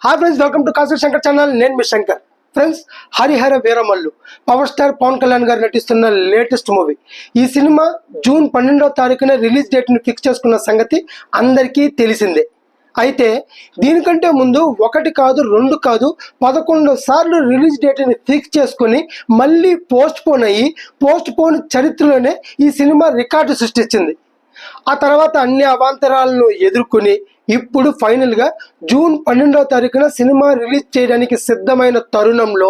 Hi friends, welcome to Kasu Shankar channel. నేను మీ Shankar. Friends, Harihara Veeramallu power star Pawan Kalyan garu నటిస్తున్న లేటెస్ట్ మూవీ. ఈ సినిమా జూన్ 12వ తారీఖున రిలీజ్ డేట్ని ఫిక్స్ చేసుకున్న సంగతి అందరికీ తెలిసిందే. అయితే దీనికంటే ముందు ఒకటి కాదు, రెండు కాదు, 11 సార్లు రిలీజ్ డేట్ని ఫిక్స్ చేసుకుని మళ్ళీ పోస్ట్ పోన్ చరిత్రలోనే ఈ సినిమా రికార్డు సృష్టించింది. ఆ తర్వాత అన్ని అవాంతరాలను ఎదుర్కొని ఇప్పుడు ఫైనల్గా జూన్ 12వ తారీఖున సినిమా రిలీజ్ చేయడానికి సిద్ధమైన తరుణంలో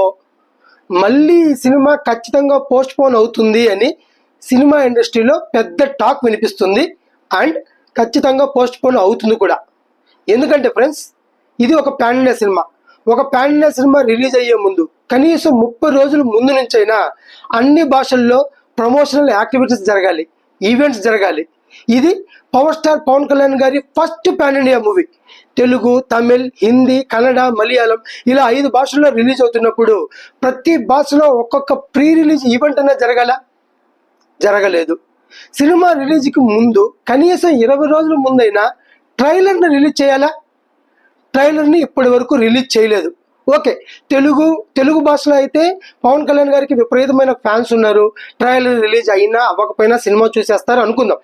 మళ్ళీ ఈ సినిమా ఖచ్చితంగా పోస్ట్ పోన్ అవుతుంది అని సినిమా ఇండస్ట్రీలో పెద్ద టాక్ వినిపిస్తుంది. అండ్ ఖచ్చితంగా పోస్ట్ పోన్ అవుతుంది కూడా. ఎందుకంటే ఫ్రెండ్స్, ఇది ఒక పాన్ ఇండియా సినిమా. ఒక పాన్ ఇండియా సినిమా రిలీజ్ అయ్యే ముందు కనీసం 30 రోజుల ముందు నుంచైనా అన్ని భాషల్లో ప్రమోషనల్ యాక్టివిటీస్ జరగాలి, ఈవెంట్స్ జరగాలి. ఇది పవర్ స్టార్ పవన్ కళ్యాణ్ గారి first pan India movie. Telugu, Tamil, Hindi, Kannada, Malayalam ఇలా 5 భాషల్లో రిలీజ్ అవుతున్నప్పుడు ప్రతి భాషలో ఒక్కొక్క ప్రీ రిలీజ్ ఈవెంట్ అయినా జరగలేదు. సినిమా రిలీజ్కి ముందు కనీసం 20 రోజుల ముందైనా ట్రైలర్ని రిలీజ్ చేయాలా? ట్రైలర్ని ఇప్పటి వరకు రిలీజ్ చేయలేదు. ఓకే, తెలుగు భాషలో అయితే పవన్ కళ్యాణ్ గారికి విపరీతమైన ఫ్యాన్స్ ఉన్నారు. ట్రైలర్ రిలీజ్ అయినా అవ్వకపోయినా సినిమా చూసేస్తారు అనుకుందాం.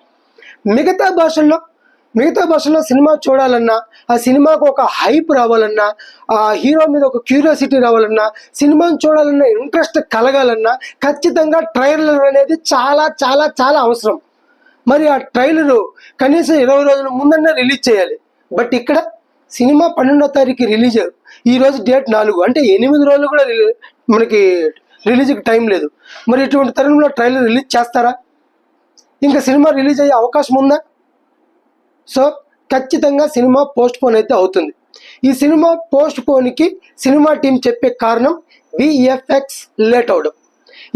మిగతా భాషల్లో సినిమా చూడాలన్నా, ఆ సినిమాకు ఒక హైప్ రావాలన్నా, ఆ హీరో మీద ఒక క్యూరియాసిటీ రావాలన్నా, సినిమాని చూడాలన్నా ఇంట్రెస్ట్ కలగాలన్నా ఖచ్చితంగా ట్రైలర్ అనేది చాలా చాలా చాలా అవసరం. మరి ఆ ట్రైలరు కనీసం 20 రోజుల ముందన్నా రిలీజ్ చేయాలి. బట్ ఇక్కడ సినిమా 12వ తారీఖు రిలీజ్, ఈరోజు డేట్ 4, అంటే 8 రోజులు కూడా మనకి రిలీజ్కి టైం లేదు. మరి ఇటువంటి తరుణంలో ట్రైలర్ రిలీజ్ చేస్తారా? ఇంకా సినిమా రిలీజ్ అయ్యే అవకాశం ఉందా? సో ఖచ్చితంగా సినిమా పోస్ట్ పోన్ అయితే అవుతుంది. ఈ సినిమా పోస్ట్ పోన్కి సినిమా టీం చెప్పే కారణం VFX లేట్ అవడం.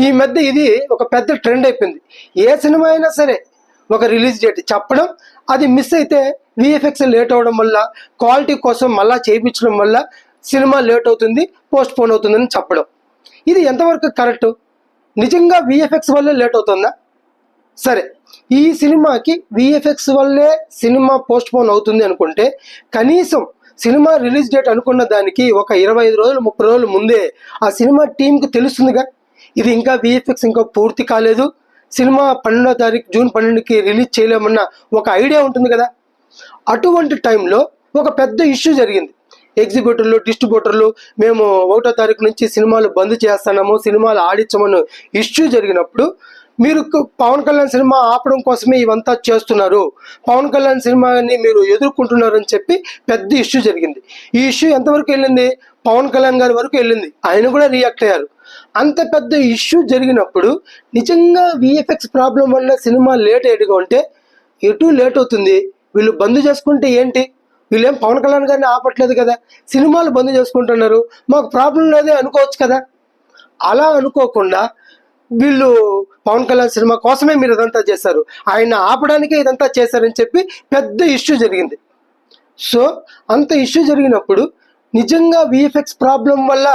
ఈ మధ్య ఇది ఒక పెద్ద ట్రెండ్ అయిపోయింది. ఏ సినిమా అయినా సరే ఒక రిలీజ్ డేట్ చెప్పడం, అది మిస్ అయితే VFX లేట్ అవడం వల్ల, క్వాలిటీ కోసం మళ్ళా చేయించడం వల్ల సినిమా లేట్ అవుతుంది, పోస్ట్ పోన్ అవుతుందని చెప్పడం. ఇది ఎంతవరకు కరెక్ట్? నిజంగా VFX వల్లే లేట్ అవుతుందా? సరే, ఈ సినిమాకి VFX వల్లే సినిమా పోస్ట్ పోన్ అవుతుంది అనుకుంటే కనీసం సినిమా రిలీజ్ డేట్ అనుకున్న దానికి ఒక 25 రోజులు 30 రోజుల ముందే ఆ సినిమా టీంకి తెలుస్తుందిగా, ఇది ఇంకా VFX ఇంకా పూర్తి కాలేదు, సినిమా 12వ తారీఖు జూన్ 12కి రిలీజ్ చేయలేమన్న ఒక ఐడియా ఉంటుంది కదా. అటువంటి టైంలో ఒక పెద్ద ఇష్యూ జరిగింది. ఎగ్జిబ్యూటర్లు, డిస్ట్రిబ్యూటర్లు మేము 1వ తారీఖు నుంచి సినిమాలు బంద్ చేస్తున్నాము, సినిమాలు ఆడించమని ఇష్యూ జరిగినప్పుడు మీరు పవన్ కళ్యాణ్ సినిమా ఆపడం కోసమే ఇవంతా చేస్తున్నారు, పవన్ కళ్యాణ్ సినిమాని మీరు ఎదుర్కొంటున్నారు అని చెప్పి పెద్ద ఇష్యూ జరిగింది. ఈ ఇష్యూ ఎంతవరకు వెళ్ళింది? పవన్ కళ్యాణ్ గారి వరకు వెళ్ళింది. ఆయన కూడా రియాక్ట్ అయ్యారు. అంత పెద్ద ఇష్యూ జరిగినప్పుడు నిజంగా VFX ప్రాబ్లం వల్ల సినిమా లేట్ అయ్యేట్టుగా ఉంటే ఎటు లేట్ అవుతుంది. వీళ్ళు బంద్ చేసుకుంటే ఏంటి? వీళ్ళేం పవన్ కళ్యాణ్ గారిని ఆపట్లేదు కదా, సినిమాలు బంద్ చేసుకుంటున్నారు, మాకు ప్రాబ్లం లేదే అనుకోవచ్చు కదా. అలా అనుకోకుండా వీళ్ళు పవన్ కళ్యాణ్ సినిమా కోసమే మీరు ఇదంతా చేశారు, ఆయన ఆపడానికే ఇదంతా చేశారని చెప్పి పెద్ద ఇష్యూ జరిగింది. సో అంత ఇష్యూ జరిగినప్పుడు నిజంగా VFX ప్రాబ్లం వల్ల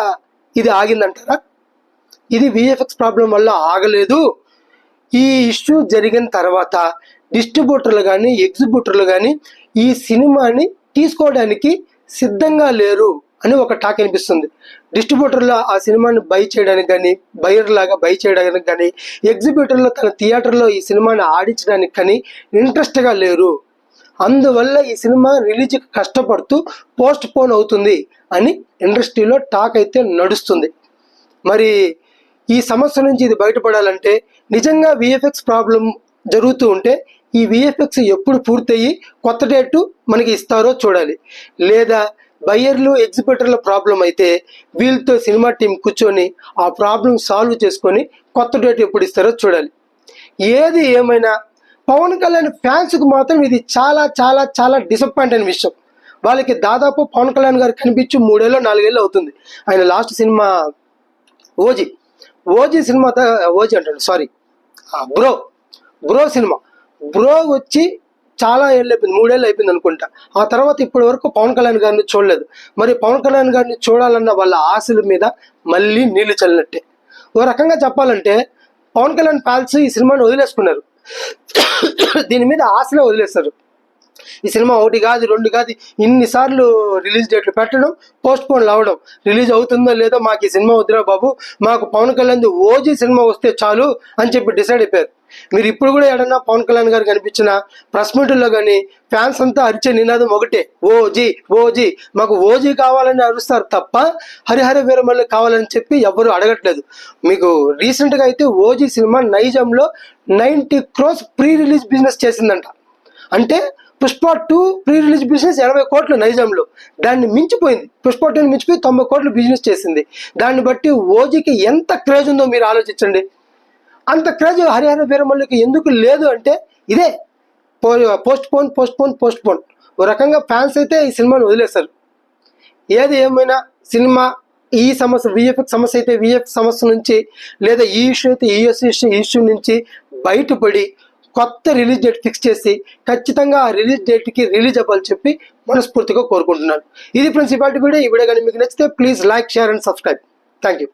ఇది ఆగిందంటారా? ఇది VFX ప్రాబ్లం వల్ల ఆగలేదు. ఈ ఇష్యూ జరిగిన తర్వాత డిస్ట్రిబ్యూటర్లు కానీ ఎగ్జిబ్యూటర్లు కానీ ఈ సినిమాని తీసుకోవడానికి సిద్ధంగా లేరు అని ఒక టాక్ అనిపిస్తుంది. డిస్ట్రిబ్యూటర్లో ఆ సినిమాని బై చేయడానికి కానీ, బయర్ లాగా బై చేయడానికి కానీ, ఎగ్జిబ్యూటర్లో తన థియేటర్లో ఈ సినిమాని ఆడించడానికి కానీ ఇంట్రెస్ట్గా లేరు. అందువల్ల ఈ సినిమా రిలీజ్కి కష్టపడుతూ పోస్ట్ పోన్ అవుతుంది అని ఇండస్ట్రీలో టాక్ అయితే నడుస్తుంది. మరి ఈ సమస్య నుంచి ఇది బయటపడాలంటే నిజంగా VFX ప్రాబ్లం జరుగుతూ ఉంటే ఈ VFX ఎప్పుడు పూర్తయ్యి కొత్త డేటు మనకి ఇస్తారో చూడాలి. లేదా బయ్యర్లు ఎగ్జిబ్యూటర్ల ప్రాబ్లం అయితే వీళ్ళతో సినిమా టీం కూర్చొని ఆ ప్రాబ్లం సాల్వ్ చేసుకొని కొత్త డేట్ ఎప్పుడు ఇస్తారో చూడాలి. ఏది ఏమైనా పవన్ కళ్యాణ్ ఫ్యాన్స్కి మాత్రం ఇది చాలా చాలా చాలా డిసప్పాయింట్ అయిన విషయం. వాళ్ళకి దాదాపు పవన్ కళ్యాణ్ గారు కనిపించి 3 ఏళ్ళు 4 ఏళ్ళు అవుతుంది. ఆయన last cinema OG cinema, OG అంటాడు సారీ, బ్రో సినిమా వచ్చి చాలా ఏళ్ళు అయిపోయింది, 3 ఏళ్ళు అయిపోయింది అనుకుంటా. ఆ తర్వాత ఇప్పటి వరకు పవన్ కళ్యాణ్ గారిని చూడలేదు. మరి పవన్ కళ్యాణ్ గారిని చూడాలన్న వాళ్ళ ఆశల మీద మళ్ళీ నీళ్లు చల్లినట్టే. ఓ రకంగా చెప్పాలంటే పవన్ కళ్యాణ్ ఫ్యాన్స్ ఈ సినిమాని వదిలేసుకున్నారు, దీని మీద ఆశలే వదిలేస్తారు. ఈ సినిమా ఒకటి కాదు రెండు కాదు ఇన్నిసార్లు రిలీజ్ డేట్లు పెట్టడం, పోస్ట్ పోన్లు అవ్వడం, రిలీజ్ అవుతుందో లేదో మాకు ఈ సినిమా వద్దురా బాబు, మాకు పవన్ కళ్యాణ్ ఓజీ సినిమా వస్తే చాలు అని చెప్పి డిసైడ్ అయిపోయారు. మీరు ఇప్పుడు కూడా ఏడన్నా పవన్ కళ్యాణ్ గారు కనిపించిన ప్రెస్ మీట్లో కానీ ఫ్యాన్స్ అంతా అరిచే నినాదం ఒకటే, ఓజీ ఓజీ, మాకు ఓజీ కావాలని అరుస్తారు తప్ప హరిహర వీరమల్లు కావాలని చెప్పి ఎవరు అడగట్లేదు. మీకు రీసెంట్గా అయితే ఓజీ సినిమా నైజాంలో 90 crores ప్రీ రిలీజ్ బిజినెస్ చేసిందంట. అంటే పుష్ప 2 ప్రీ రిలీజ్ బిజినెస్ 80 కోట్లు నైజాంలో, దాన్ని మించిపోయింది. పుష్ప 2 మించిపోయి 90 కోట్లు బిజినెస్ చేసింది. దాన్ని బట్టి ఓజీకి ఎంత క్రేజ్ ఉందో మీరు ఆలోచించండి. అంత క్రేజ్ హరిహర వీరమల్లుకి ఎందుకు లేదు అంటే ఇదే పోస్ట్ పోన్. ఓ రకంగా ఫ్యాన్స్ అయితే ఈ సినిమాను వదిలేశారు. ఏది ఏమైనా సినిమా ఈ సమస్య విఎఫ్ఎక్స్ సమస్య అయితే విఎఫ్ఎక్స్ సమస్య నుంచి, లేదా ఈ ఇష్యూ అయితే ఈ ఇష్యూ నుంచి బయటపడి కొత్త రిలీజ్ డేట్ ఫిక్స్ చేసి ఖచ్చితంగా ఆ రిలీజ్ డేట్కి రిలీజ్ అవ్వాలని చెప్పి మనస్ఫూర్తిగా కోరుకుంటున్నాను. ఇది ఫ్రెండ్స్ ఇవాళ వీడియో. ఈ వీడియో కానీ మీకు నచ్చితే please like, share and subscribe. Thank you.